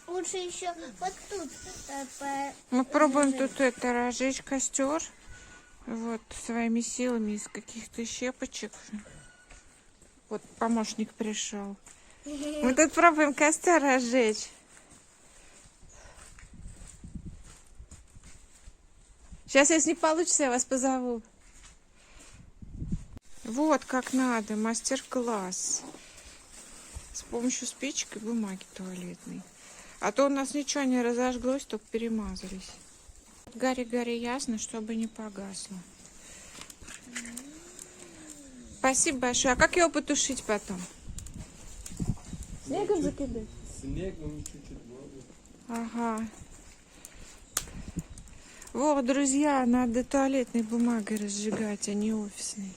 Лучше еще вот тут. Мы пробуем тут это разжечь костер. Вот своими силами из каких-то щепочек. Вот помощник пришел. Мы тут пробуем костер разжечь. Сейчас, если не получится, я вас позову. Вот как надо, мастер-класс. С помощью спичек и бумаги туалетной. А то у нас ничего не разожглось, только перемазались. Гори-гори ясно, чтобы не погасло. Спасибо большое. А как его потушить потом? Снегом закидать? Снегом чуть-чуть воду. Ага. Вот, друзья, надо туалетной бумагой разжигать, а не офисной.